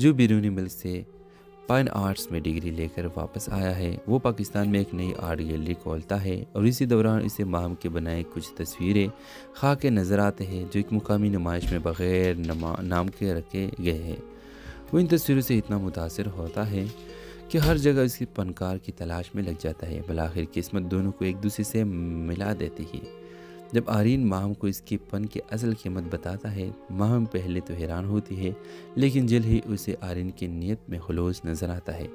جو بیرونی ملک سے فائن آرٹس میں ڈگری لے کر واپس آیا ہے۔ وہ پاکستان میں ایک نئی آرٹ گیلری کھولتا ہے اور اسی دوران اسے ماہم کے بنائے کچھ تصویریں خاکے نظر آتے ہیں جو ایک مقامی نمائش میں بغیر نام کے رکھے گئے ہیں۔ وہ ان تصویروں سے اتنا متاثر ہوتا ہے کہ ہر جگہ اس کی فنکار کی تلاش میں لگ جاتا ہے۔ بالآخر قسمت دونوں کو ایک دوسرے سے ملا دیتی ہے۔ جب آرین ماہم کو اس کی فن کی اصل قیمت بتاتا ہے، ماہم پہلے تو حیران ہوتی ہے، لیکن جلد ہی اسے آرین کی نیت میں خلوص نظر آتا ہے۔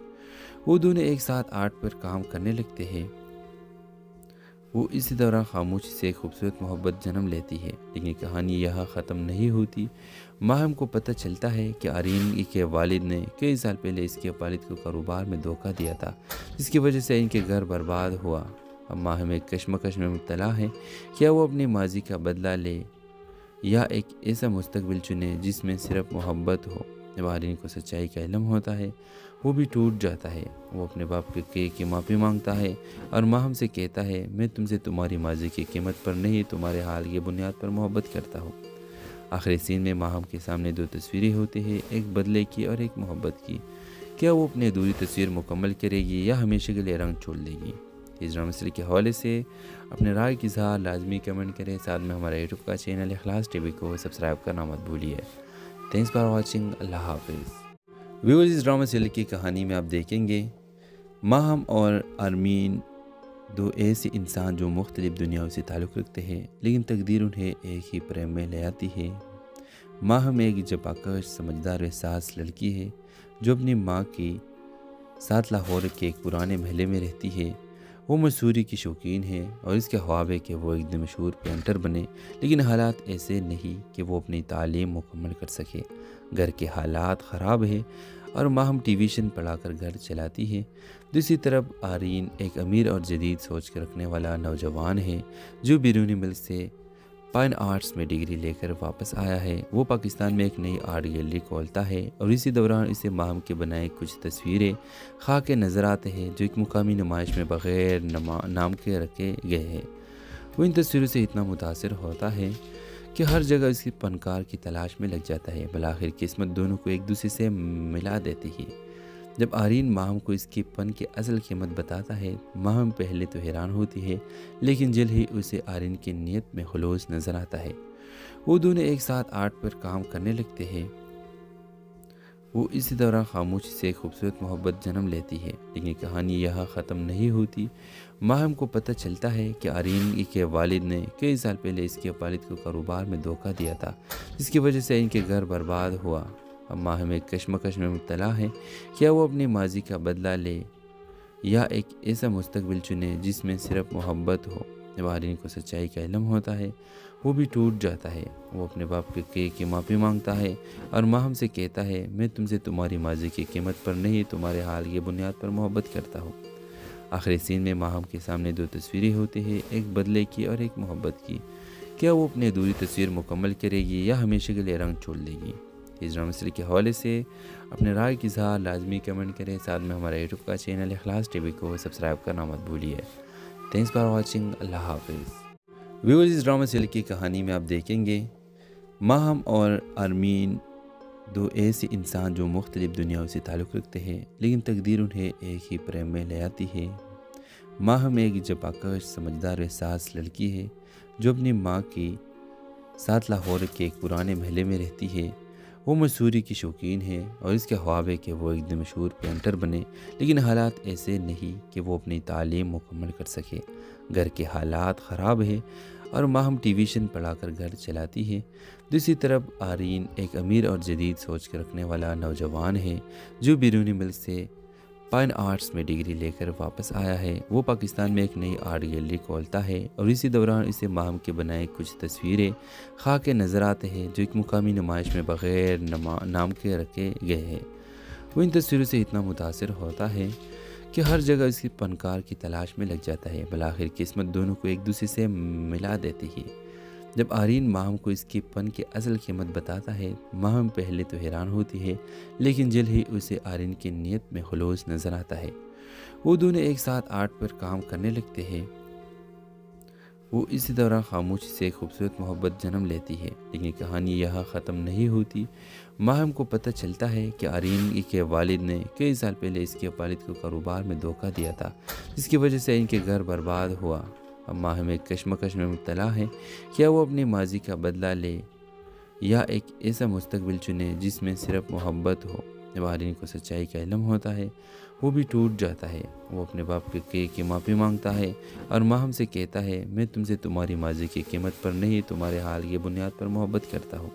وہ دونوں ایک ساتھ آرٹ پر کام کرنے لگتے ہیں۔ وہ اسی دوران خاموشی سے ایک خوبصورت محبت جنم لیتی ہے، لیکن کہانی یہاں ختم نہیں ہوتی۔ ماہم کو پتہ چلتا ہے کہ آرین کے والد نے کئی سال پہلے اس کے والد کو کاروبار میں دھوکہ دیا تھا، جس کی وجہ سے ان کے گھر برباد ہوا۔ اب ماہم ایک کشمکش میں مبتلا ہے، کیا وہ اپنے ماضی کا بدلہ لے یا ایک ایسا مستقبل چنے جس میں صرف محبت ہو۔ جب آرین کو سچائی کا علم ہوتا ہے، وہ بھی ٹوٹ جاتا ہے۔ وہ اپنے باپ کی معافی مانگتا ہے اور ماہم سے کہتا ہے، میں تم سے تمہاری ماضی کی قیمت پر نہیں، تمہارے حال کی بنیاد پر محبت کرتا ہوں۔ آخری سین میں ماہم کے سامنے دو تصویریں ہوتی ہیں، ایک بدلے کی اور ایک محبت کی۔ کیا وہ اپنی ادھوری تصویر مکمل کرے گی یا ہمیشہ کے لیے رنگ چھوڑ دے گی؟ اس ڈرامہ سیریز کے حوالے سے اپنے رائے کی اظہار لازمی کمنٹ کریں۔ ساتھ میں ہمارے یوٹیوب کا چینل اخلاص ٹی وی کو سبسکرائب کرنا مت بھولیے۔ Thanks for watching. اللہ حافظ۔ ویورز، اس ڈرامہ سیریز کی کہانی میں آپ دیکھیں گے ماہم اور آرمین، دو ایسے انسان جو مختلف دنیاؤں سے تعلق رکھتے ہیں، لیکن تقدیر انہیں ایک ہی پریم میں لے آتی ہے۔ ماہم ایک جفاکش، سمجھدار و حساس لڑکی ہے جو اپنی ماں کے ساتھ لاہور کے ایک پرانے محلے میں رہتی ہے۔ وہ مصوری کی شوقین ہے اور اس کے خواب ہے کہ وہ ایک دن مشہور پینٹر بنے، لیکن حالات ایسے نہیں کہ وہ اپنی تعلیم مکمل کر سکے۔ گھر کے حالات خراب ہیں اور ماہم ٹیویشن پڑھا کر گھر چلاتی ہے۔ دوسری طرف آرین ایک امیر اور جدید سوچ کے رکھنے والا نوجوان ہے جو بیرونی ملک سے فائن آرٹس میں ڈگری لے کر واپس آیا ہے۔ وہ پاکستان میں ایک نئی آرٹ گیلری کھولتا ہے اور اسی دوران اسے ماہم کے بنائے کچھ تصویریں خاکے نظر آتے ہیں جو ایک مقامی نمائش میں بغیر نام کے رکھے گئے ہیں۔ وہ ان تصویروں سے اتنا متاثر ہوتا ہے کہ ہر جگہ اس کی فنکار کی تلاش میں لگ جاتا ہے۔ بالآخر قسمت دونوں کو ایک دوسرے سے ملا دیتی ہے۔ جب آرین ماہم کو اس کی فن کی اصل قیمت بتاتا ہے، ماہم پہلے تو حیران ہوتی ہے، لیکن جلد ہی اسے آرین کی نیت میں خلوص نظر آتا ہے۔ وہ دونوں ایک ساتھ آرٹ پر کام کرنے لگتے ہیں۔ وہ اسی دوران خاموشی سے ایک خوبصورت محبت جنم لیتی ہے، لیکن کہانی یہاں ختم نہیں ہوتی۔ ماہم کو پتہ چلتا ہے کہ آرین کے والد نے کئی سال پہلے اس کے والد کو کاروبار میں دھوکہ دیا تھا، جس کی وجہ سے ان کے گھر برباد ہوا۔ اب ماہم ایک کشمکش میں مبتلا ہے، کیا وہ اپنے ماضی کا بدلہ لے یا ایک ایسا مستقبل چنے جس میں صرف محبت ہو۔ جب آرین کو سچائی کا علم ہوتا ہے، وہ بھی ٹوٹ جاتا ہے۔ وہ اپنے باپ کی معافی مانگتا ہے اور ماہم سے کہتا ہے، میں تم سے تمہاری ماضی کی قیمت پر نہیں، تمہارے حال کی بنیاد پر محبت کرتا ہوں۔ آخری سین میں ماہم کے سامنے دو تصویریں ہوتی ہیں، ایک بدلے کی اور ایک محبت کی۔ کیا وہ اپنی ادھوری تصویر مکمل کرے گی یا ہمیشہ کے لیے رنگ چھوڑ دے گی؟ اس ڈرامہ سیریز کے حوالے سے اپنے رائے کی اظہار لازمی کمنٹ کریں۔ ساتھ میں ہمارے یوٹیوب کا چینل اخلاص ٹی وی کو سبسکرائب کرنا مت بھولیے۔ Thanks for watching. اللہ حافظ۔ ویورز، اس ڈرامہ سیریز کی کہانی میں آپ دیکھیں گے ماہم اور آرمین، دو ایسے انسان جو مختلف دنیاؤں سے تعلق رکھتے ہیں، لیکن تقدیر انہیں ایک ہی پریم میں لے آتی ہے۔ ماہم ایک جفاکش، سمجھدار و حساس لڑکی ہے جو اپنی ماں کے ساتھ لاہور کے ایک پرانے محلے میں رہتی ہے۔ وہ مصوری کی شوقین ہے اور اس کے خواب ہے کہ وہ ایک دن مشہور پینٹر بنے، لیکن حالات ایسے نہیں کہ وہ اپنی تعلیم مکمل کر سکے۔ گھر کے حالات خراب ہیں اور ماہم ٹیویشن پڑھا کر گھر چلاتی ہے۔ دوسری طرف آرین ایک امیر اور جدید سوچ کے رکھنے والا نوجوان ہے جو بیرونی ملک سے فائن آرٹس میں ڈگری لے کر واپس آیا ہے۔ وہ پاکستان میں ایک نئی آرٹ گیلری کھولتا ہے اور اسی دوران اسے ماہم کے بنائے کچھ تصویریں خاکے نظر آتے ہیں جو ایک مقامی نمائش میں بغیر نام کے رکھے گئے ہیں۔ وہ ان تصویروں سے اتنا متاثر ہوتا ہے کہ ہر جگہ اس کی فنکار کی تلاش میں لگ جاتا ہے۔ بالآخر قسمت دونوں کو ایک دوسرے سے ملا دیتی ہے۔ جب آرین ماہم کو اس کی فن کی اصل قیمت بتاتا ہے، ماہم پہلے تو حیران ہوتی ہے، لیکن جلد ہی اسے آرین کی نیت میں خلوص نظر آتا ہے۔ وہ دونوں ایک ساتھ آرٹ پر کام کرنے لگتے ہیں۔ وہ اسی دوران خاموشی سے ایک خوبصورت محبت جنم لیتی ہے، لیکن کہانی یہاں ختم نہیں ہوتی۔ ماہم کو پتہ چلتا ہے کہ آرین کے والد نے کئی سال پہلے اس کے والد کو کاروبار میں دھوکہ دیا تھا، جس کی وجہ سے ان کے گھر برباد ہوا۔ اب ماہم ایک کشمکش میں مبتلا ہے، کیا وہ اپنے ماضی کا بدلہ لے یا ایک ایسا مستقبل چنے جس میں صرف محبت ہو۔ جب آرین کو سچائی کا علم ہوتا ہے وہ بھی ٹوٹ جاتا ہے۔ وہ اپنے باپ کی معافی مانگتا ہے اور ماہم سے کہتا ہے، میں تم سے تمہاری ماضی کی قیمت پر نہیں، تمہارے حال کی بنیاد پر محبت کرتا ہوں۔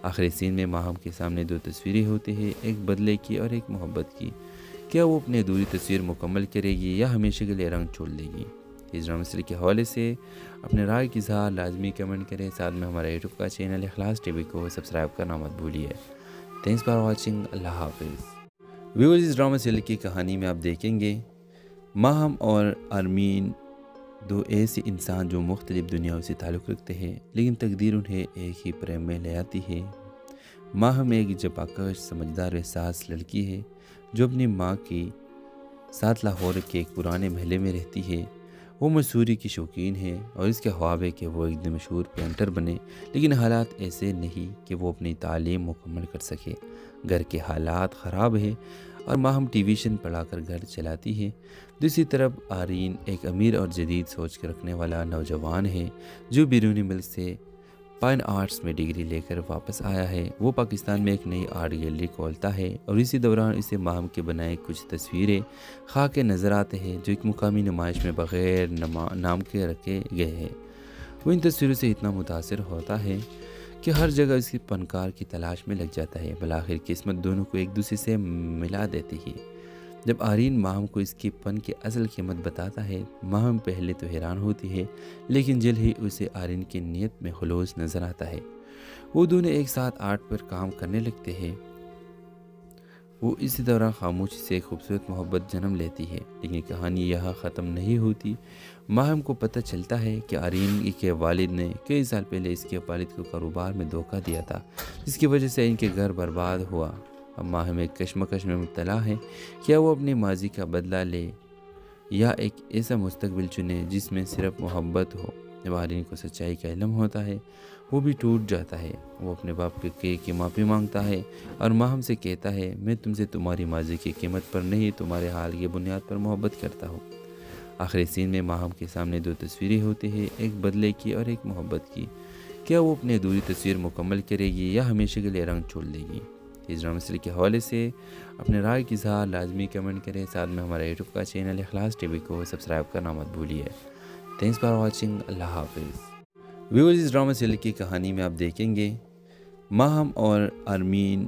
آخری سین میں ماہم کے سامنے دو تصویریں ہوتی ہیں، ایک بدلے کی اور ایک محبت کی۔ کیا وہ اپنی ادھوری تصویر مکمل کرے گی یا ہمیشہ کے لیے رنگ چھوڑ دے گی؟ اس ڈرامہ سیریز کے حوالے سے اپنے رائے کی اظہار لازمی کمنٹ کریں، ساتھ میں ہمارا یوٹیوب کا چینل اخلاص ٹی وی کو سبسکرائب کرنا مت بھولیے۔ تھینکس فار واچنگ، اللہ حافظ۔ ویورز، اس ڈرامہ سیریز کی کہانی میں آپ دیکھیں گے ماہم اور ارمین، دو ایسے انسان جو مختلف دنیاؤں سے تعلق رکھتے ہیں، لیکن تقدیر انہیں ایک ہی پریم میں لے آتی ہے۔ ماہم ایک جفاکش، سمجھدار و حساس لڑکی ہے جو اپنی ماں کے ساتھ لاہور کے ایک پرانے محلے میں رہتی ہے۔ وہ مصوری کی شوقین ہے اور اس کے خواب ہے کہ وہ ایک دن مشہور پینٹر بنے، لیکن حالات ایسے نہیں کہ وہ اپنی تعلیم مکمل کر سکے۔ گھر کے حالات خراب ہیں اور ماہم ٹیویشن پڑھا کر گھر چلاتی ہے۔ دوسری طرف آرین ایک امیر اور جدید سوچ کے رکھنے والا نوجوان ہے جو بیرونی ملک سے فائن آرٹس میں ڈگری لے کر واپس آیا ہے۔ وہ پاکستان میں ایک نئی آرٹ گیلری کھولتا ہے اور اسی دوران اسے ماہم کے بنائے کچھ تصویریں خاک کے نظر آتے ہیں جو ایک مقامی نمائش میں بغیر نام کے رکھے گئے ہیں۔ وہ ان تصویروں سے اتنا متاثر ہوتا ہے کہ ہر جگہ اس کی فنکار کی تلاش میں لگ جاتا ہے۔ بالآخر قسمت دونوں کو ایک دوسرے سے ملا دیتی ہے۔ جب آرین ماہم کو اس کے فن کی اصل قیمت بتاتا ہے، ماہم پہلے تو حیران ہوتی ہے، لیکن جلد ہی اسے آرین کی نیت میں خلوص نظر آتا ہے۔ وہ دونوں ایک ساتھ آرٹ پر کام کرنے لگتے ہیں۔ وہ اسی دوران خاموشی سے ایک خوبصورت محبت جنم لیتی ہے، لیکن کہانی یہاں ختم نہیں ہوتی۔ ماہم کو پتہ چلتا ہے کہ آرین کے والد نے کئی سال پہلے اس کے والد کو کاروبار میں دھوکہ دیا تھا، جس کی وجہ سے ان کے گھر برباد ہوا۔ اب ماہم ایک کشمکش میں مبتلا ہے، کیا وہ اپنے ماضی کا بدلہ لے یا ایک ایسا مستقبل چنے جس میں صرف محبت ہو۔ جب آرین کو سچائی کا علم ہوتا ہے وہ بھی ٹوٹ جاتا ہے۔ وہ اپنے باپ کی معافی مانگتا ہے اور ماہم سے کہتا ہے، میں تم سے تمہاری ماضی کی قیمت پر نہیں، تمہارے حال کی بنیاد پر محبت کرتا ہوں۔ آخری سین میں ماہم کے سامنے دو تصویریں ہوتی ہیں، ایک بدلے کی اور ایک محبت کی۔ کیا وہ اپنی ادھوری تصویر مکمل کرے گی یا ہمیشہ کے لیے رنگ چھوڑ دے گی؟ اس ڈرامہ سیریز کے حوالے سے اپنے رائے کی اظہار لازمی کمنٹ کریں، ساتھ میں ہمارا یوٹیوب کا چینل اخلاص ٹی وی کو سبسکرائب کرنا مت بھولیے۔ تھینکس فار واچنگ، اللہ حافظ۔ ویورز، اس ڈرامہ سیریز کی کہانی میں آپ دیکھیں گے ماہم اور ارمین،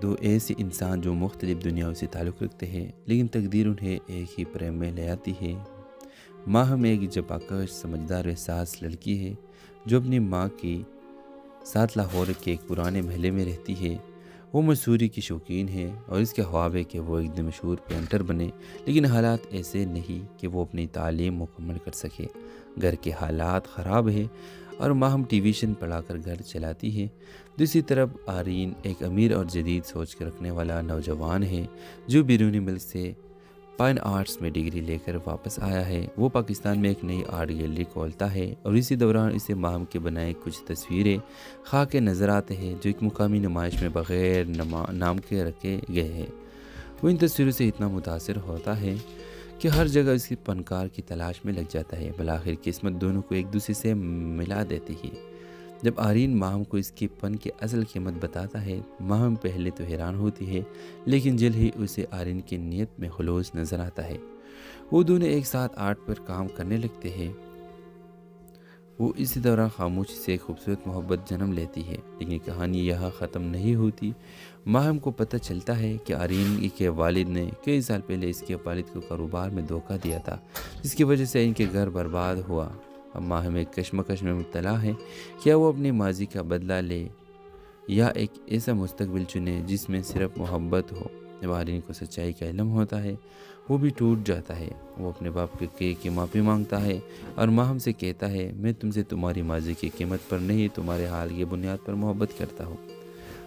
دو ایسے انسان جو مختلف دنیاؤں سے تعلق رکھتے ہیں، لیکن تقدیر انہیں ایک ہی پریم میں لے آتی ہے۔ ماہم ایک جفاکش، سمجھدار و حساس لڑکی ہے جو اپنی ماں کے ساتھ لاہور کے ایک پرانے محلے میں رہتی ہے۔ وہ مصوری کی شوقین ہے اور اس کے خواب ہے کہ وہ ایک دن مشہور پینٹر بنے، لیکن حالات ایسے نہیں کہ وہ اپنی تعلیم مکمل کر سکے۔ گھر کے حالات خراب ہیں اور ماہم ٹیویشن پڑھا کر گھر چلاتی ہے۔ دوسری طرف آرین ایک امیر اور جدید سوچ کے رکھنے والا نوجوان ہے جو بیرونی ملک سے فائن آرٹس میں ڈگری لے کر واپس آیا ہے۔ وہ پاکستان میں ایک نئی آرٹ گیلری کھولتا ہے اور اسی دوران اسے ماہم کے بنائے کچھ تصویریں خاک کے نظر آتے ہیں جو ایک مقامی نمائش میں بغیر نام کے رکھے گئے ہیں۔ وہ ان تصویروں سے اتنا متاثر ہوتا ہے کہ ہر جگہ اس کی فنکار کی تلاش میں لگ جاتا ہے۔ بالآخر قسمت دونوں کو ایک دوسرے سے ملا دیتی ہے۔ جب آرین ماہم کو اس کے فن کی اصل قیمت بتاتا ہے، ماہم پہلے تو حیران ہوتی ہے، لیکن جلد ہی اسے آرین کی نیت میں خلوص نظر آتا ہے۔ وہ دونوں ایک ساتھ آرٹ پر کام کرنے لگتے ہیں۔ وہ اسی دوران خاموشی سے ایک خوبصورت محبت جنم لیتی ہے، لیکن کہانی یہاں ختم نہیں ہوتی۔ ماہم کو پتہ چلتا ہے کہ آرین کے والد نے کئی سال پہلے اس کے والد کو کاروبار میں دھوکہ دیا تھا، جس کی وجہ سے ان کے گھر برباد ہوا۔ اب ماہم ایک کشمکش میں مبتلا ہے، کیا وہ اپنے ماضی کا بدلہ لے یا ایک ایسا مستقبل چنے جس میں صرف محبت ہو۔ جب آرین کو سچائی کا علم ہوتا ہے وہ بھی ٹوٹ جاتا ہے۔ وہ اپنے باپ کی معافی مانگتا ہے اور ماہم سے کہتا ہے، میں تم سے تمہاری ماضی کی قیمت پر نہیں، تمہارے حال کی بنیاد پر محبت کرتا ہوں۔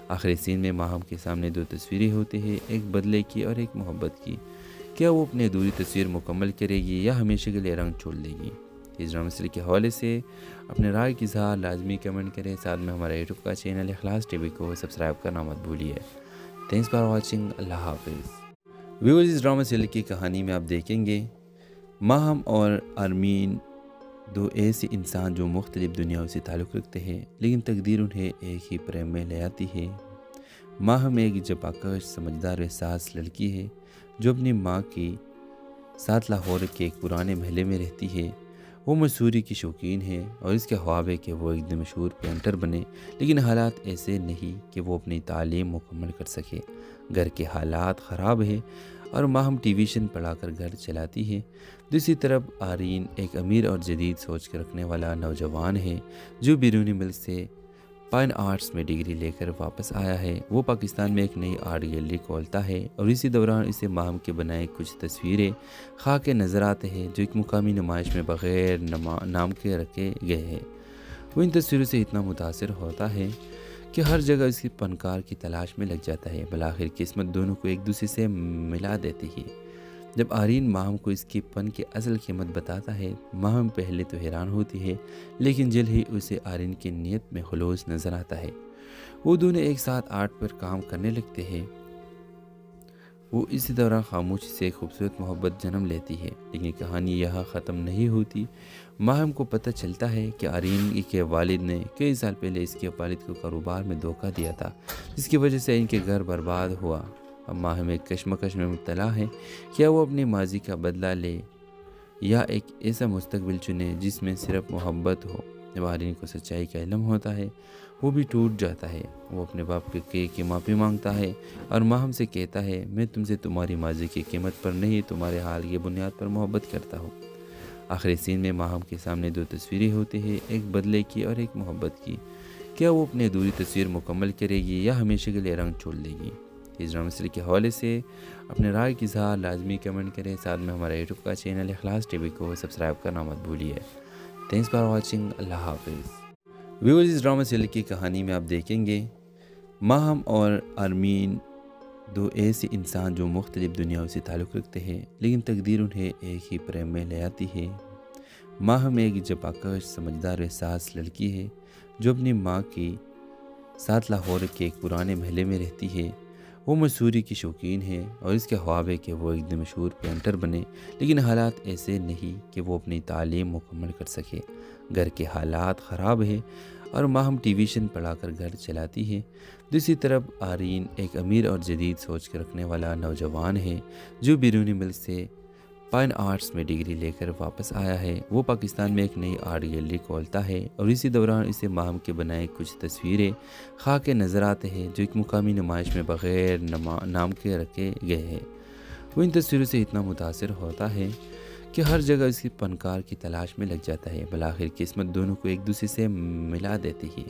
آخری سین میں ماہم کے سامنے دو تصویریں ہوتی ہیں، ایک بدلے کی اور ایک محبت کی۔ کیا وہ اپنی ادھوری تصویر مکمل کرے گی یا ہمیشہ کے لیے رنگ چھوڑ دے گی؟ اس ڈرامہ سیریل کے حوالے سے اپنے رائے کی اظہار لازمی کمنٹ کریں، ساتھ میں ہمارا یوٹیوب کا چینل اخلاص ٹی وی کو سبسکرائب کرنا مت بھولیے۔ تھینکس فار واچنگ، اللہ حافظ۔ ویورز، اس ڈرامہ سیریل کی کہانی میں آپ دیکھیں گے ماہم اور ارمین دو ایسے انسان جو مختلف دنیاؤں سے تعلق رکھتے ہیں، لیکن تقدیر انہیں ایک ہی پریم میں لے آتی ہے۔ ماہم ایک جباکش سمجھدار و حساس لڑکی ہے جو اپنی ماں کی ساتھ لاہور کے ایک پرانے محلے میں رہتی ہے۔ وہ مصوری کی شوقین ہے اور اس کے خواب ہے کہ وہ ایک دن مشہور پینٹر بنے، لیکن حالات ایسے نہیں کہ وہ اپنی تعلیم مکمل کر سکے۔ گھر کے حالات خراب ہے اور ماہم ٹیویشن پڑھا کر گھر چلاتی ہے۔ دوسری طرف آرین ایک امیر اور جدید سوچ کے رکھنے والا نوجوان ہے جو بیرونی ملک سے فائن آرٹس میں ڈگری لے کر واپس آیا ہے۔ وہ پاکستان میں ایک نئی آرٹ گیلری کھولتا ہے اور اسی دوران اسے ماہم کے بنائے کچھ تصویریں خاک کے نظر آتے ہیں جو ایک مقامی نمائش میں بغیر نام کے رکھے گئے ہیں۔ وہ ان تصویروں سے اتنا متاثر ہوتا ہے کہ ہر جگہ اس کی فنکار کی تلاش میں لگ جاتا ہے۔ بالآخر قسمت دونوں کو ایک دوسرے سے ملا دیتی ہے۔ جب آرین ماہم کو اس کے فن کی اصل قیمت بتاتا ہے، ماہم پہلے تو حیران ہوتی ہے، لیکن جلد ہی اسے آرین کی نیت میں خلوص نظر آتا ہے۔ وہ دونوں ایک ساتھ آرٹ پر کام کرنے لگتے ہیں۔ وہ اسی دوران خاموشی سے ایک خوبصورت محبت جنم لیتی ہے، لیکن کہانی یہاں ختم نہیں ہوتی۔ ماہم کو پتہ چلتا ہے کہ آرین کے والد نے کئی سال پہلے اس کے والد کو کاروبار میں دھوکہ دیا تھا، جس کی وجہ سے ان کے گھر برباد ہوا۔ اب ماہم ایک کشمکش میں مبتلا ہے، کیا وہ اپنے ماضی کا بدلہ لے یا ایک ایسا مستقبل چنے جس میں صرف محبت ہو۔ جب آرین کو سچائی کا علم ہوتا ہے، وہ بھی ٹوٹ جاتا ہے۔ وہ اپنے باپ کی معافی مانگتا ہے اور ماہم سے کہتا ہے، میں تم سے تمہاری ماضی کی قیمت پر نہیں، تمہارے حال کی بنیاد پر محبت کرتا ہوں۔ آخری سین میں ماہم کے سامنے دو تصویریں ہوتی ہیں، ایک بدلے کی اور ایک محبت کی۔ کیا وہ اپنی ادھوری تصویر مکمل کرے گی یا ہمیشہ کے لیے رنگ چھوڑ دے گی؟ اس ڈرامہ سیریل کے حوالے سے اپنے رائے کی اظہار لازمی کمنٹ کریں، ساتھ میں ہمارا یوٹیوب کا چینل اخلاص ٹی وی کو سبسکرائب کرنا مت بھولیے۔ تھینکس فار واچنگ، اللہ حافظ۔ ویورز، اس ڈرامہ سیریل کی کہانی میں آپ دیکھیں گے ماہم اور ارمین دو ایسے انسان جو مختلف دنیاؤں سے تعلق رکھتے ہیں، لیکن تقدیر انہیں ایک ہی پریم میں لے آتی ہے۔ ماہم ایک جباکش سمجھدار و حساس لڑکی ہے جو اپنی ماں کی ساتھ لاہور کے ایک پرانے محلے میں رہتی ہے۔ وہ مصوری کی شوقین ہے اور اس کے خواب ہے کہ وہ ایک دن مشہور پینٹر بنے، لیکن حالات ایسے نہیں کہ وہ اپنی تعلیم مکمل کر سکے۔ گھر کے حالات خراب ہے اور ماہم ٹیویشن پڑھا کر گھر چلاتی ہے۔ دوسری طرف آرین ایک امیر اور جدید سوچ کے رکھنے والا نوجوان ہے جو بیرونی ملک سے فائن آرٹس میں ڈگری لے کر واپس آیا ہے۔ وہ پاکستان میں ایک نئی آرٹ گیلری کھولتا ہے اور اسی دوران اسے ماہم کے بنائے کچھ تصویریں خاک کے نظر آتے ہیں جو ایک مقامی نمائش میں بغیر نام کے رکھے گئے ہیں۔ وہ ان تصویروں سے اتنا متاثر ہوتا ہے کہ ہر جگہ اس کی فنکار کی تلاش میں لگ جاتا ہے۔ بالآخر قسمت دونوں کو ایک دوسرے سے ملا دیتی ہے۔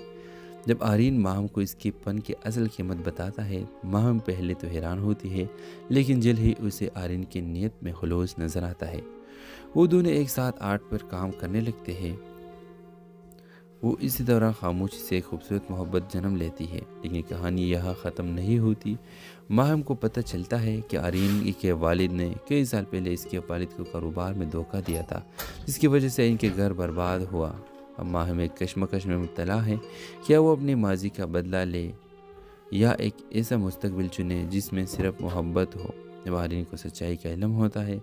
جب آرین ماہم کو اس کے فن کی اصل قیمت بتاتا ہے، ماہم پہلے تو حیران ہوتی ہے، لیکن جلد ہی اسے آرین کی نیت میں خلوص نظر آتا ہے۔ وہ دونوں ایک ساتھ آرٹ پر کام کرنے لگتے ہیں۔ وہ اسی دوران خاموشی سے ایک خوبصورت محبت جنم لیتی ہے، لیکن کہانی یہاں ختم نہیں ہوتی۔ ماہم کو پتہ چلتا ہے کہ آرین کے والد نے کئی سال پہلے اس کے والد کو کاروبار میں دھوکہ دیا تھا، جس کی وجہ سے ان کے گھر برباد ہوا۔ اب ماہم ایک کشمکش میں مبتلا ہے، کیا وہ اپنی ماضی کا بدلہ لے یا ایک ایسا مستقبل چنے جس میں صرف محبت ہو۔ جب آرین کو سچائی کا علم ہوتا ہے،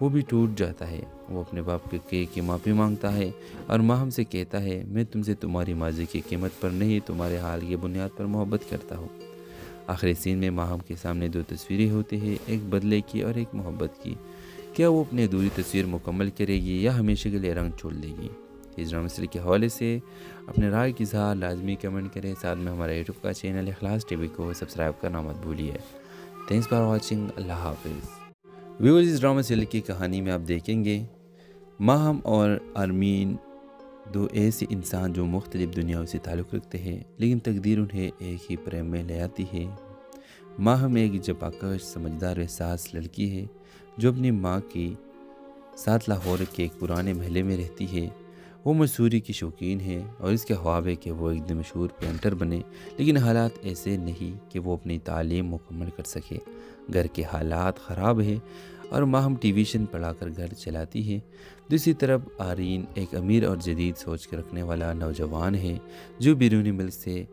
وہ بھی ٹوٹ جاتا ہے۔ وہ اپنے باپ کی معافی مانگتا ہے اور ماہم سے کہتا ہے، میں تم سے تمہاری ماضی کی قیمت پر نہیں، تمہارے حال کی بنیاد پر محبت کرتا ہوں۔ آخری سین میں ماہم کے سامنے دو تصویریں ہوتی ہیں، ایک بدلے کی اور ایک محبت کی۔ کیا وہ اپنی ادھوری تصویر مکمل کرے گی یا ہمیشہ کے لیے رنگ چھوڑ دے گی؟ اس ڈرامہ سیریل کے حوالے سے اپنے رائے کی اظہار لازمی کمنٹ کریں، ساتھ میں ہمارا یوٹیوب کا چینل اخلاص ٹی وی کو سبسکرائب کرنا مت بھولیے۔ تھینکس فار واچنگ، اللہ حافظ۔ ویورز، اس ڈرامہ سیریل کی کہانی میں آپ دیکھیں گے ماہم اور ارمین دو ایسے انسان جو مختلف دنیاؤں سے تعلق رکھتے ہیں، لیکن تقدیر انہیں ایک ہی پریم میں لے آتی ہے۔ ماہم ایک جباکش سمجھدار و حساس لڑکی ہے جو اپنی ماں کی ساتھ لاہور کے ایک پرانے محلے میں رہتی ہے۔ وہ مصوری کی شوقین ہے اور اس کے خواب ہے کہ وہ ایک دن مشہور پینٹر بنے، لیکن حالات ایسے نہیں کہ وہ اپنی تعلیم مکمل کر سکے۔ گھر کے حالات خراب ہے اور ماہم ٹیویشن پڑھا کر گھر چلاتی ہے۔ دوسری طرف آرین ایک امیر اور جدید سوچ کے رکھنے والا نوجوان ہے جو بیرونی ملک سے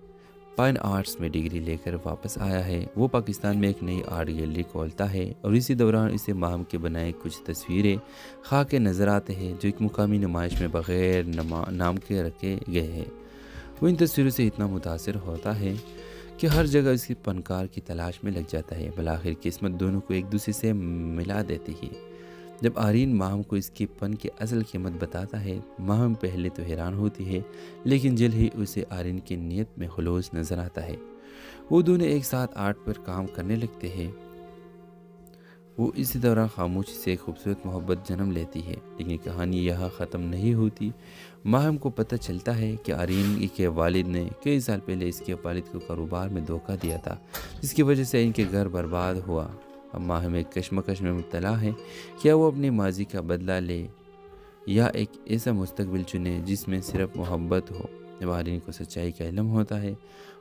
فائن آرٹس میں ڈگری لے کر واپس آیا ہے۔ وہ پاکستان میں ایک نئی آرٹ گیلری کھولتا ہے اور اسی دوران اسے ماہم کے بنائے کچھ تصویریں خاکے نظر آتے ہیں جو ایک مقامی نمائش میں بغیر نام کے رکھے گئے ہیں۔ وہ ان تصویروں سے اتنا متاثر ہوتا ہے کہ ہر جگہ اس کی فنکار کی تلاش میں لگ جاتا ہے۔ بالآخر قسمت دونوں کو ایک دوسرے سے ملا دیتی ہے۔ جب آرین ماہم کو اس کے فن کی اصل قیمت بتاتا ہے، ماہم پہلے تو حیران ہوتی ہے، لیکن جلد ہی اسے آرین کی نیت میں خلوص نظر آتا ہے۔ وہ دونوں ایک ساتھ آرٹ پر کام کرنے لگتے ہیں۔ وہ اسی دوران خاموشی سے ایک خوبصورت محبت جنم لیتی ہے، لیکن کہانی یہاں ختم نہیں ہوتی۔ ماہم کو پتہ چلتا ہے کہ آرین کے والد نے کئی سال پہلے اس کے والد کو کاروبار میں دھوکہ دیا تھا، جس کی وجہ سے ان کے گھر برباد ہوا۔ اب ماہم ایک کشمکش میں مبتلا ہے، کیا وہ اپنے ماضی کا بدلہ لے یا ایک ایسا مستقبل چنے جس میں صرف محبت ہو۔ جب آرین کو سچائی کا علم ہوتا ہے،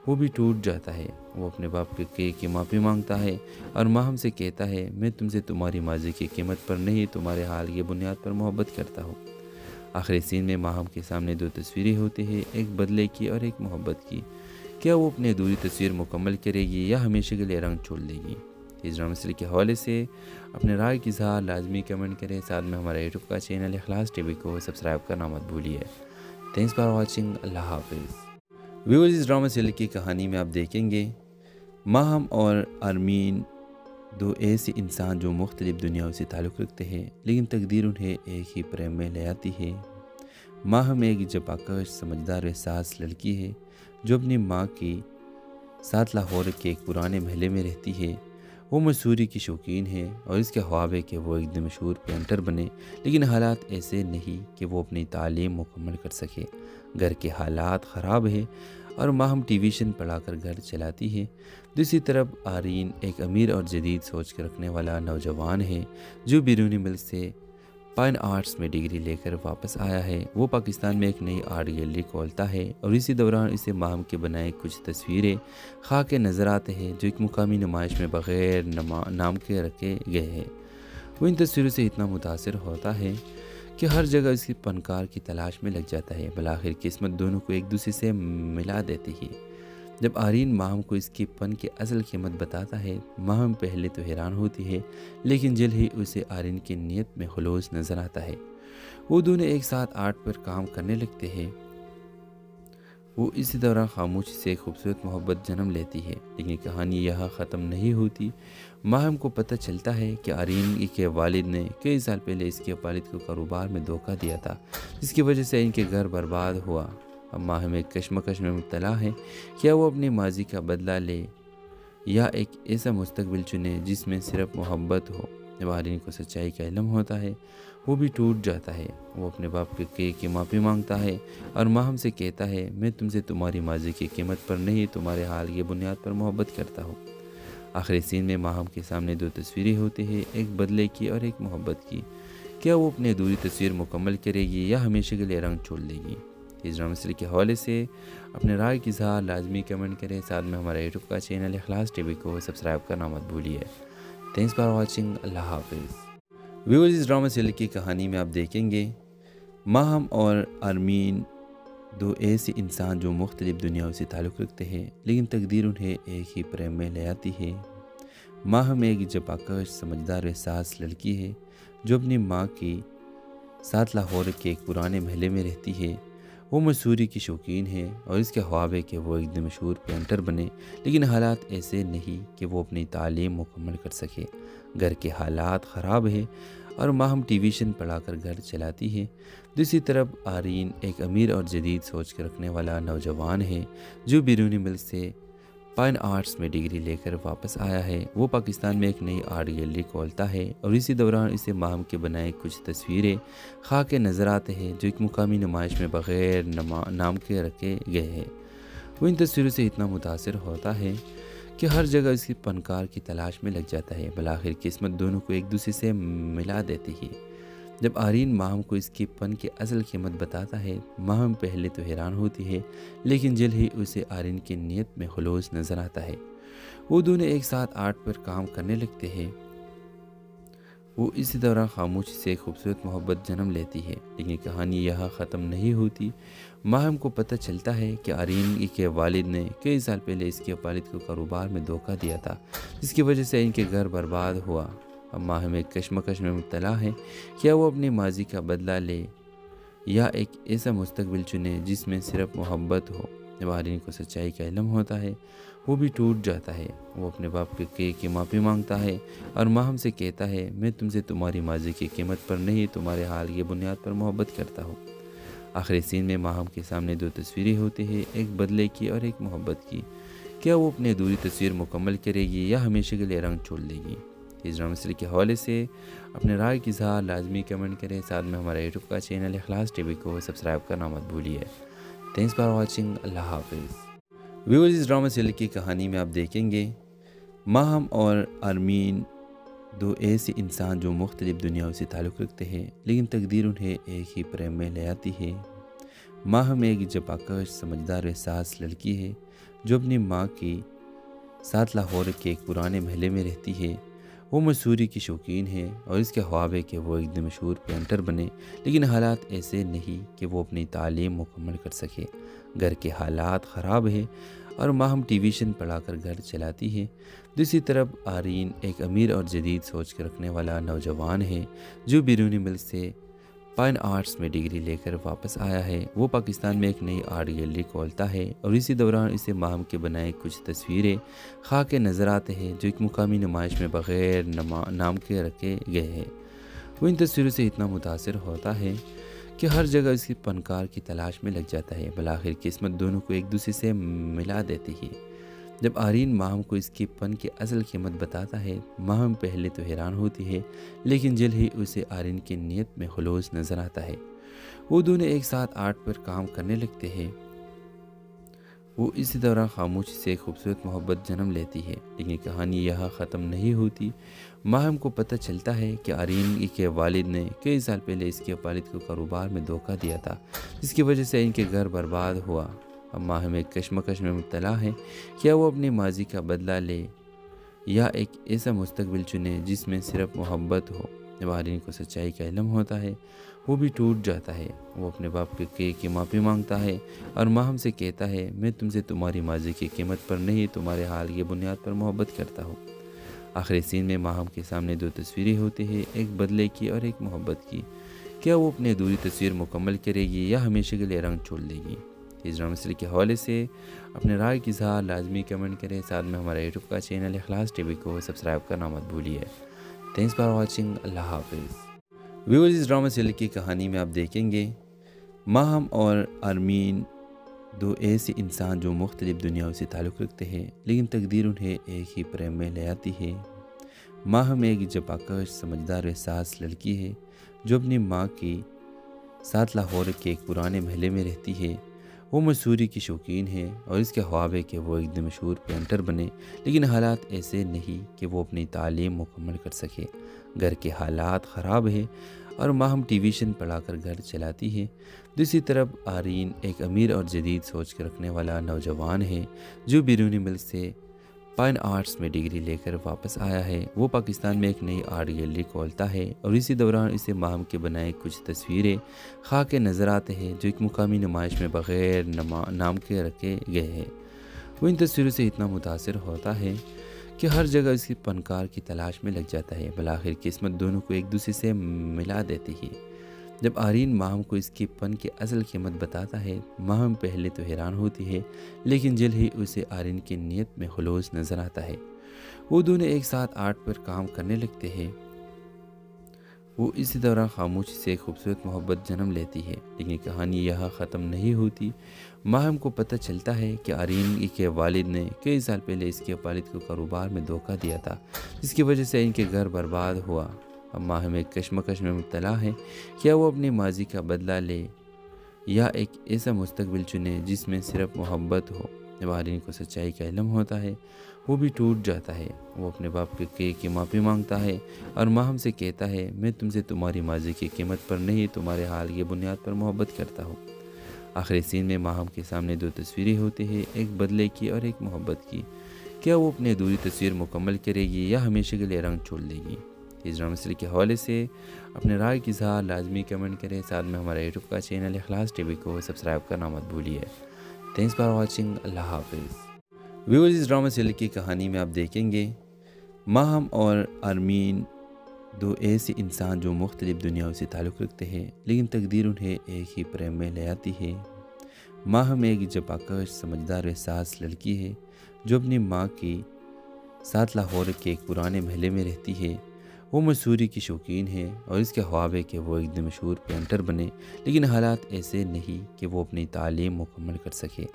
وہ بھی ٹوٹ جاتا ہے۔ وہ اپنے باپ کی معافی مانگتا ہے اور ماہم سے کہتا ہے، میں تم سے تمہاری ماضی کی قیمت پر نہیں، تمہارے حال کی بنیاد پر محبت کرتا ہوں۔ آخری سین میں ماہم کے سامنے دو تصویریں ہوتی ہیں، ایک بدلے کی اور ایک محبت کی۔ کیا وہ اپنی ادھوری تصویر مکمل کرے گی یا ہمیشہ کے لیے رنگ چھوڑ دے گی؟ اس ڈرامہ سیریز کے حوالے سے اپنے رائے کی اظہار لازمی کمنٹ کریں۔ ساتھ میں ہمارا یوٹیوب کا چینل اخلاص ٹی وی کو سبسکرائب کرنا مت بھولیے۔ Thanks for watching. اللہ حافظ۔ ویورز، اس ڈرامہ سیریز کی کہانی میں آپ دیکھیں گے ماہم اور آرمین، دو ایسے انسان جو مختلف دنیاؤں سے تعلق رکھتے ہیں، لیکن تقدیر انہیں ایک ہی پریم میں لے آتی ہے۔ ماہم ایک جفاکش، سمجھدار و حساس لڑکی ہے جو اپنی ماں کے ساتھ لاہور کے ایک پرانے محلے میں رہتی ہے۔ وہ مصوری کی شوقین ہے اور اس کے خواب ہے کہ وہ ایک دن مشہور پینٹر بنے، لیکن حالات ایسے نہیں کہ وہ اپنی تعلیم مکمل کر سکے۔ گھر کے حالات خراب ہے اور ماہم ٹیویشن پڑھا کر گھر چلاتی ہے۔ دوسری طرف آرین ایک امیر اور جدید سوچ کے رکھنے والا نوجوان ہے جو بیرونی ملک سے فائن آرٹس میں ڈگری لے کر واپس آیا ہے۔ وہ پاکستان میں ایک نئی آرٹ گیلری کھولتا ہے اور اسی دوران اسے ماہم کے بنائے کچھ تصویریں خاکے نظر آتے ہیں جو ایک مقامی نمائش میں بغیر نام کے رکھے گئے ہیں۔ وہ ان تصویروں سے اتنا متاثر ہوتا ہے کہ ہر جگہ اس کی فنکار کی تلاش میں لگ جاتا ہے۔ بالآخر قسمت دونوں کو ایک دوسرے سے ملا دیتی ہے۔ جب آرین ماہم کو اس کے فن کی اصل قیمت بتاتا ہے، ماہم پہلے تو حیران ہوتی ہے، لیکن جلد ہی اسے آرین کی نیت میں خلوص نظر آتا ہے۔ وہ دونوں ایک ساتھ آرٹ پر کام کرنے لگتے ہیں۔ وہ اسی دوران خاموشی سے ایک خوبصورت محبت جنم لیتی ہے، لیکن کہانی یہاں ختم نہیں ہوتی۔ ماہم کو پتہ چلتا ہے کہ آرین کے والد نے کئی سال پہلے اس کے والد کو کاروبار میں دھوکہ دیا تھا، جس کی وجہ سے ان کے گھر برباد ہوا۔ اب ماہم ایک کشمکش میں مبتلا ہے، کیا وہ اپنے ماضی کا بدلہ لے یا ایک ایسا مستقبل چنے جس میں صرف محبت ہو۔ جب آرین کو سچائی کا علم ہوتا ہے، وہ بھی ٹوٹ جاتا ہے۔ وہ اپنے باپ کی معافی مانگتا ہے اور ماہم سے کہتا ہے، میں تم سے تمہاری ماضی کی قیمت پر نہیں، تمہارے حال کی بنیاد پر محبت کرتا ہوں۔ آخری سین میں ماہم کے سامنے دو تصویریں ہوتی ہیں، ایک بدلے کی اور ایک محبت کی۔ کیا وہ اپنی ادھوری تصویر مکمل کرے گی یا ہمیشہ کے لیے رنگ چھوڑ دے گی؟ اس ڈرامہ سیریز کے حوالے سے اپنے رائے کی اظہار لازمی کمنٹ کریں۔ ساتھ میں ہمارا یوٹیوب کا چینل اخلاص ٹی وی کو سبسکرائب کرنا مت بھولیے۔ Thanks for watching. اللہ حافظ۔ ویورز، اس ڈرامہ سیریز کی کہانی میں آپ دیکھیں گے ماہم اور آرمین، دو ایسے انسان جو مختلف دنیاؤں سے تعلق رکھتے ہیں، لیکن تقدیر انہیں ایک ہی پریم میں لے آتی ہے۔ ماہم ایک جفاکش، سمجھدار و حساس لڑکی ہے جو اپنی ماں کے ساتھ لاہور کے ایک پرانے محلے میں رہتی ہے۔ وہ مصوری کی شوقین ہے اور اس کے خواب ہے کہ وہ ایک دن مشہور پینٹر بنے، لیکن حالات ایسے نہیں کہ وہ اپنی تعلیم مکمل کر سکے۔ گھر کے حالات خراب ہے اور ماہم ٹیویشن پڑھا کر گھر چلاتی ہے۔ دوسری طرف آرین ایک امیر اور جدید سوچ کے رکھنے والا نوجوان ہے جو بیرونی ملک سے فائن آرٹس میں ڈگری لے کر واپس آیا ہے۔ وہ پاکستان میں ایک نئی آرٹ گیلری کھولتا ہے اور اسی دوران اسے ماہم کے بنائے کچھ تصویریں خاکے نظر آتے ہیں جو ایک مقامی نمائش میں بغیر نام کے رکھے گئے ہیں۔ وہ ان تصویروں سے اتنا متاثر ہوتا ہے کہ ہر جگہ اس کی فنکار کی تلاش میں لگ جاتا ہے۔ بالآخر قسمت دونوں کو ایک دوسرے سے ملا دیتی ہے۔ جب آرین ماہم کو اس کے فن کی اصل قیمت بتاتا ہے، ماہم پہلے تو حیران ہوتی ہے، لیکن جلد ہی اسے آرین کی نیت میں خلوص نظر آتا ہے۔ وہ دونوں ایک ساتھ آرٹ پر کام کرنے لگتے ہیں۔ وہ اسی دوران خاموشی سے ایک خوبصورت محبت جنم لیتی ہے، لیکن کہانی یہاں ختم نہیں ہوتی۔ ماہم کو پتہ چلتا ہے کہ آرین کے والد نے کئی سال پہلے اس کے والد کو کاروبار میں دھوکہ دیا تھا، جس کی وجہ سے ان کے گھر برباد ہوا۔ اب ماہم ایک کشمکش میں مبتلا ہے، کیا وہ اپنے ماضی کا بدلہ لے یا ایک ایسا مستقبل چنے جس میں صرف محبت ہو۔ جب آرین کو سچائی کا علم ہوتا ہے وہ بھی ٹوٹ جاتا ہے۔ وہ اپنے باپ کی معافی مانگتا ہے اور ماہم سے کہتا ہے، میں تم سے تمہاری ماضی کی قیمت پر نہیں، تمہارے حال کی بنیاد پر محبت کرتا ہوں۔ آخری سین میں ماہم کے سامنے دو تصویریں ہوتی ہیں، ایک بدلے کی اور ایک محبت کی۔ کیا وہ اپنی ادھوری تصویر مکمل کرے گی یا ہمیشہ کے لیے رنگ چھوڑ دے گی؟ اس ڈرامہ سیریز کے حوالے سے اپنے رائے کی اظہار لازمی کمنٹ کریں، ساتھ میں ہمارا یوٹیوب کا چینل اخلاص ٹی وی کو سبسکرائب کرنا مت بھولیے۔ تھینکس فار واچنگ، اللہ حافظ۔ ویورز، اس ڈرامہ سیریز کی کہانی میں آپ دیکھیں گے ماہم اور آرمین، دو ایسے انسان جو مختلف دنیاؤں سے تعلق رکھتے ہیں، لیکن تقدیر انہیں ایک ہی پریم میں لے آتی ہے۔ ماہم ایک جفاکش، سمجھدار احساس لڑکی ہے جو اپنی ماں کے ساتھ لاہور کے ایک پرانے محلے میں رہتی ہے۔ وہ مصوری کی شوقین ہے اور اس کے خواب ہے کہ وہ ایک دن مشہور پینٹر بنے، لیکن حالات ایسے نہیں کہ وہ اپنی تعلیم مکمل کر سکے۔ گھر کے حالات خراب ہے اور ماہم ٹیویشن پڑھا کر گھر چلاتی ہے۔ دوسری طرف آرین ایک امیر اور جدید سوچ کے رکھنے والا نوجوان ہے جو بیرونی ملک سے فائن آرٹس میں ڈگری لے کر واپس آیا ہے۔ وہ پاکستان میں ایک نئی آرٹ گیلری کھولتا ہے اور اسی دوران اسے ماہم کے بنائے کچھ تصویریں خواہ کے نظر آتے ہیں جو ایک مقامی نمائش میں بغیر نام کے رکھے گئے ہیں۔ وہ ان تصویروں سے اتنا متاثر ہوتا ہے کہ ہر جگہ اس کی فنکار کی تلاش میں لگ جاتا ہے۔ بالآخر قسمت دونوں کو ایک دوسرے سے ملا دیتی ہے۔ جب آرین ماہم کو اس کی فن کی اصل قیمت بتاتا ہے، ماہم پہلے تو حیران ہوتی ہے، لیکن جلد ہی اسے آرین کی نیت میں خلوص نظر آتا ہے۔ وہ دونوں ایک ساتھ آرٹ پر کام کرنے لگتے ہیں۔ وہ اسی دوران خاموشی سے ایک خوبصورت محبت جنم لیتی ہے، لیکن کہانی یہاں ختم نہیں ہوتی۔ ماہم کو پتہ چلتا ہے کہ آرین کے والد نے کئی سال پہلے اس کے والد کو کاروبار میں دھوکہ دیا تھا، جس کی وجہ سے ان کے گھر برباد ہوا۔ اب ماہم ایک کشمکش میں مبتلا ہے، کیا وہ اپنے ماضی کا بدلہ لے یا ایک ایسا مستقبل چنے جس میں صرف محبت ہو۔ جب آرین کو سچائی کا علم ہوتا ہے وہ بھی ٹوٹ جاتا ہے۔ وہ اپنے باپ کی معافی مانگتا ہے اور ماہم سے کہتا ہے، میں تم سے تمہاری ماضی کی قیمت پر نہیں، تمہارے حال کی بنیاد پر محبت کرتا ہوں۔ آخری سین میں ماہم کے سامنے دو تصویریں ہوتی ہیں، ایک بدلے کی اور ایک محبت کی۔ کیا وہ اپنی ادھوری تصویر مکمل کرے گی یا ہمیشہ کے لیے رنگ چھوڑ دے گی؟ اس ڈرامہ سیریز کے حوالے سے اپنے رائے کی اظہار لازمی کمنٹ کریں، ساتھ میں ہمارا یوٹیوب کا چینل اخلاص ٹی وی کو سبسکرائب کرنا مت بھولیے۔ تھینکس فار واچنگ، اللہ حافظ۔ ویورز، اس ڈرامہ سیریز کی کہانی میں آپ دیکھیں گے ماہم اور آرمین، دو ایسے انسان جو مختلف دنیاؤں سے تعلق رکھتے ہیں، لیکن تقدیر انہیں ایک ہی پریم میں لے آتی ہے۔ ماہم ایک جفاکش، سمجھدار احساس لڑکی ہے جو اپنی ماں کے ساتھ لاہور کے ایک پرانے محلے میں رہتی ہے۔ وہ مصوری کی شوقین ہے اور اس کے خواب ہے کہ وہ ایک دن مشہور پینٹر بنے، لیکن حالات ایسے نہیں کہ وہ اپنی تعلیم مکمل کر سکے۔ گھر کے حالات خراب ہے اور ماہم ٹیویشن پڑھا کر گھر چلاتی ہے۔ دوسری طرف آرین ایک امیر اور جدید سوچ کے رکھنے والا نوجوان ہے جو بیرونی ملک سے فائن آرٹس میں ڈگری لے کر واپس آیا ہے۔ وہ پاکستان میں ایک نئی آرٹ گیلری کھولتا ہے اور اسی دوران اسے ماہم کے بنائے کچھ تصویریں خواہ کے نظر آتے ہیں جو ایک مقامی نمائش میں بغیر نام کے رکھے گئے ہیں۔ وہ ان تصویروں سے اتنا متاثر ہوتا ہے کہ ہر جگہ اس کی فنکار کی تلاش میں لگ جاتا ہے۔ بالآخر قسمت دونوں کو ایک دوسرے سے ملا دیتی ہے۔ جب آرین ماہم کو اس کی فن کی اصل قیمت بتاتا ہے، ماہم پہلے تو حیران ہوتی ہے، لیکن جلد ہی اسے آرین کی نیت میں خلوص نظر آتا ہے۔ وہ دونوں ایک ساتھ آرٹ پر کام کرنے لگتے ہیں۔ وہ اسی دوران خاموشی سے ایک خوبصورت محبت جنم لیتی ہے، لیکن کہانی یہاں ختم نہیں ہوتی۔ ماہم کو پتہ چلتا ہے کہ آرین کے والد نے کئی سال پہلے اس کے والد کو کاروبار میں دھوکہ دیا تھا، جس کی وجہ سے ان کے گھر برباد ہوا۔ اب ماہم ایک کشمکش میں مبتلا ہے، کیا وہ اپنی ماضی کا بدلہ لے یا ایک ایسا مستقبل چنے جس میں صرف محبت ہو۔ جب آرین کو سچائی کا علم ہوتا ہے وہ بھی ٹوٹ جاتا ہے۔ وہ اپنے باپ کی معافی مانگتا ہے اور ماہم سے کہتا ہے، میں تم سے تمہاری ماضی کی قیمت پر نہیں، تمہارے حال کی بنیاد پر محبت کرتا ہوں۔ آخری سین میں ماہم کے سامنے دو تصویریں ہوتی ہیں، ایک بدلے کی اور ایک محبت کی۔ کیا وہ اپنی ادھوری تصویر مکمل کرے گی یا ہمیشہ کے لیے رنگ چھوڑ دے گی؟ اس ڈرامہ سیریل کے حوالے سے اپنے رائے کی اظہار لازمی کمنٹ کریں، ساتھ میں ہمارا یوٹیوب کا چینل اخلاص ٹی وی کو سبسکرائب کرنا مت بھولیے۔ تھینکس فار واچنگ، اللہ حافظ۔ ویورز، اس ڈرامہ سیریل کی کہانی میں آپ دیکھیں گے ماہم اور ارمین دو ایسے انسان جو مختلف دنیاؤں سے تعلق رکھتے ہیں، لیکن تقدیر انہیں ایک ہی پریم میں لے آتی ہے۔ ماہم ایک جپاکش سمجھدار احساس لڑکی ہے جو اپنی ماں کی ساتھ لاہور کے ایک پرانے محلے میں رہتی ہے۔ وہ مصوری کی شوقین ہے اور اس کے خواب ہے کہ وہ ایک دن مشہور پینٹر بنے، لیکن حالات ایسے نہیں کہ وہ اپنی تعلیم مکمل کر سکے۔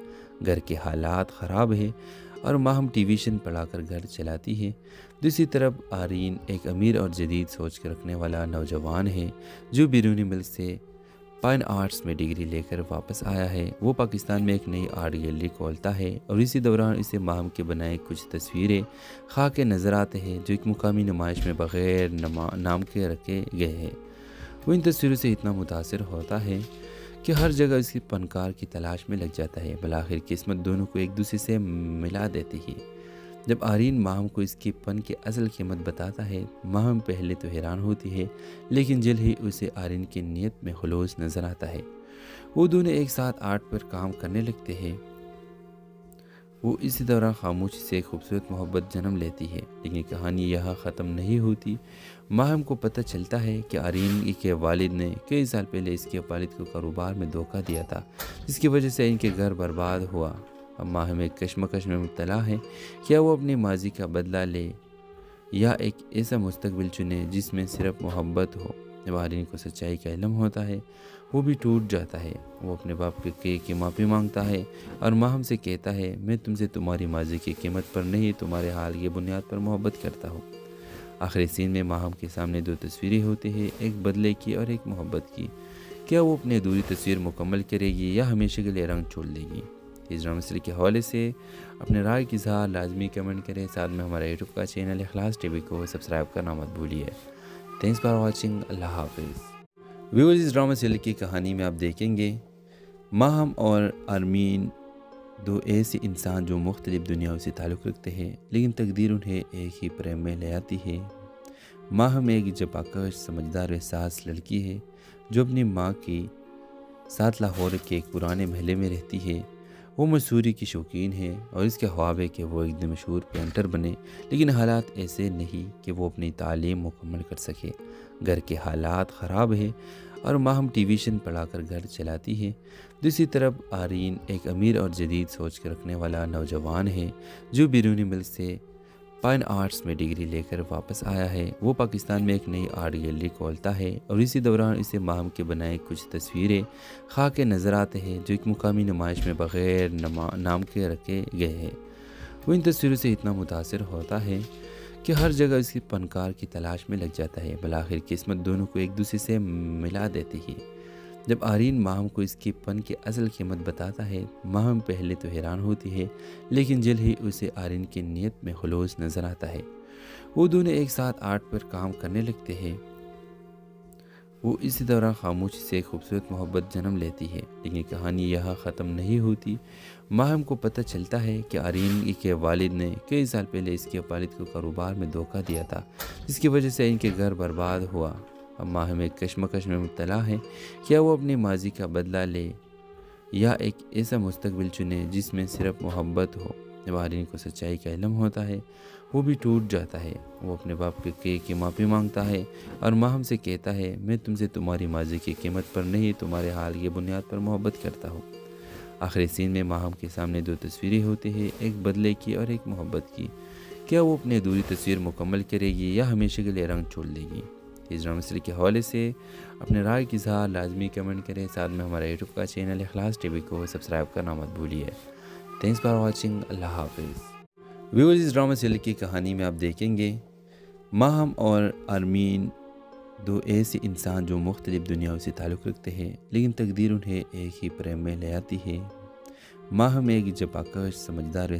گھر کے حالات خراب ہے اور ماہم ٹیویشن پڑھا کر گھر چلاتی ہے۔ دوسری طرف آرین ایک امیر اور جدید سوچ کے رکھنے والا نوجوان ہے جو بیرونی ملک سے فائن آرٹس میں ڈگری لے کر واپس آیا ہے۔ وہ پاکستان میں ایک نئی آرٹ گیلری کھولتا ہے اور اسی دوران اسے ماہم کے بنائے کچھ تصویریں خاکے نظر آتے ہیں جو ایک مقامی نمائش میں بغیر نام کے رکھے گئے ہیں۔ وہ ان تصویروں سے اتنا متاثر ہوتا ہے کہ ہر جگہ اس کی فنکار کی تلاش میں لگ جاتا ہے۔ بالآخر قسمت دونوں کو ایک دوسرے سے ملا دیتی ہے۔ جب آرین ماہم کو اس کی فن کی اصل قیمت بتاتا ہے، ماہم پہلے تو حیران ہوتی ہے، لیکن جلد ہی اسے آرین کی نیت میں خلوص نظر آتا ہے۔ وہ دونوں ایک ساتھ آرٹ پر کام کرنے لگتے ہیں۔ وہ اسی دوران خاموشی سے ایک خوبصورت محبت جنم لیتی ہے، لیکن کہانی یہاں ختم نہیں ہوتی۔ ماہم کو پتہ چلتا ہے کہ آرین کے والد نے کئی سال پہلے اس کے والد کو کاروبار میں دھوکہ دیا تھا، جس کی وجہ سے ان کے گھر برباد ہوا۔ اب ماہم ایک کشمکش میں مبتلا ہے، کیا وہ اپنی ماضی کا بدلہ لے یا ایک ایسا مستقبل چنے جس میں صرف محبت ہو۔ جب آرین کو سچائی کا علم ہوتا ہے، وہ بھی ٹوٹ جاتا ہے۔ وہ اپنے باپ کی معافی مانگتا ہے اور ماہم سے کہتا ہے، میں تم سے تمہاری ماضی کی قیمت پر نہیں، تمہارے حال کی بنیاد پر محبت کرتا ہوں۔ آخری سین میں ماہم کے سامنے دو تصویریں ہوتی ہیں، ایک بدلے کی اور ایک محبت کی۔ کیا وہ اپنی ادھوری تصویر مکمل کرے گی یا ہمیشہ کے لیے رنگ چھوڑ دے گی؟ اس ڈرامہ سیریل کے حوالے سے اپنے رائے کی اظہار لازمی کمنٹ کریں، ساتھ میں ہمارا یوٹیوب کا چینل اخلاص ٹی وی کو سبسکرائب کرنا مت بھولیے۔ تھینکس فار واچنگ، اللہ حافظ۔ ویورز، اس ڈرامہ سیریل کی کہانی میں آپ دیکھیں گے ماہم اور ارمین دو ایسے انسان جو مختلف دنیاؤں سے تعلق رکھتے ہیں، لیکن تقدیر انہیں ایک ہی پریم میں لے آتی ہے۔ ماہم ایک جپاکش سمجھدار احساس لڑکی ہے جو اپنی ماں کی ساتھ لاہور کے ایک پرانے محلے میں رہتی ہے۔ وہ مصوری کی شوقین ہے اور اس کے خواب ہے کہ وہ ایک دن مشہور پینٹر بنے، لیکن حالات ایسے نہیں کہ وہ اپنی تعلیم مکمل کر سکے۔ گھر کے حالات خراب ہے اور ماہم ٹیویشن پڑھا کر گھر چلاتی ہے۔ دوسری طرف آرین ایک امیر اور جدید سوچ کے رکھنے والا نوجوان ہے جو بیرونی ملک سے فائن آرٹس میں ڈگری لے کر واپس آیا ہے۔ وہ پاکستان میں ایک نئی آرٹ گیلری کھولتا ہے اور اسی دوران اسے ماہم کے بنائے کچھ تصویریں خاکے نظر آتے ہیں جو ایک مقامی نمائش میں بغیر نام کے رکھے گئے ہیں۔ وہ ان تصویروں سے اتنا متاثر ہوتا ہے کہ ہر جگہ اس کی فنکار کی تلاش میں لگ جاتا ہے۔ بالآخر قسمت دونوں کو ایک دوسرے سے ملا دیتی ہے۔ جب آرین ماہم کو اس کی فن کی اصل قیمت بتاتا ہے، ماہم پہلے تو حیران ہوتی ہے، لیکن جلد ہی اسے آرین کی نیت میں خلوص نظر آتا ہے۔ وہ دونوں ایک ساتھ آرٹ پر کام کرنے لگتے ہیں۔ وہ اسی دوران خاموشی سے ایک خوبصورت محبت جنم لیتی ہے، لیکن کہانی یہاں ختم نہیں ہوتی۔ ماہم کو پتہ چلتا ہے کہ آرین کے والد نے کئی سال پہلے اس کے والد کو کاروبار میں دھوکہ دیا تھا، جس کی وجہ سے ان کے گھر برباد ہوا۔ اب ماہم ایک کشمکش میں مبتلا ہے، کیا وہ اپنی ماضی کا بدلہ لے یا ایک ایسا مستقبل چنے جس میں صرف محبت ہو۔ جب آرین کو سچائی کا علم ہوتا ہے، وہ بھی ٹوٹ جاتا ہے۔ وہ اپنے باپ کی معافی مانگتا ہے اور ماہم سے کہتا ہے، میں تم سے تمہاری ماضی کی قیمت پر نہیں، تمہارے حال کی بنیاد پر محبت کرتا ہوں۔ آخری سین میں ماہم کے سامنے دو تصویریں ہوتی ہیں، ایک بدلے کی اور ایک محبت کی۔ کیا وہ اپنی ادھوری تصویر مکمل کرے گی یا ہمیشہ کے لیے رنگ چھوڑ دے گی؟ اس ڈرامہ سیریل کے حوالے سے اپنے رائے کی اظہار لازمی کمنٹ کریں، ساتھ میں ہمارا یوٹیوب کا چینل اخلاص ٹی وی کو سبسکرائب کرنا مت بھولیے۔ تھینکس فار واچنگ، اللہ حافظ۔ ویورز، اس ڈرامہ سیریل کی کہانی میں آپ دیکھیں گے ماہم اور ارمین دو ایسے انسان جو مختلف دنیاؤں سے تعلق رکھتے ہیں، لیکن تقدیر انہیں ایک ہی پریم میں لے آتی ہے۔ ماہم ایک جپاکش سمجھدار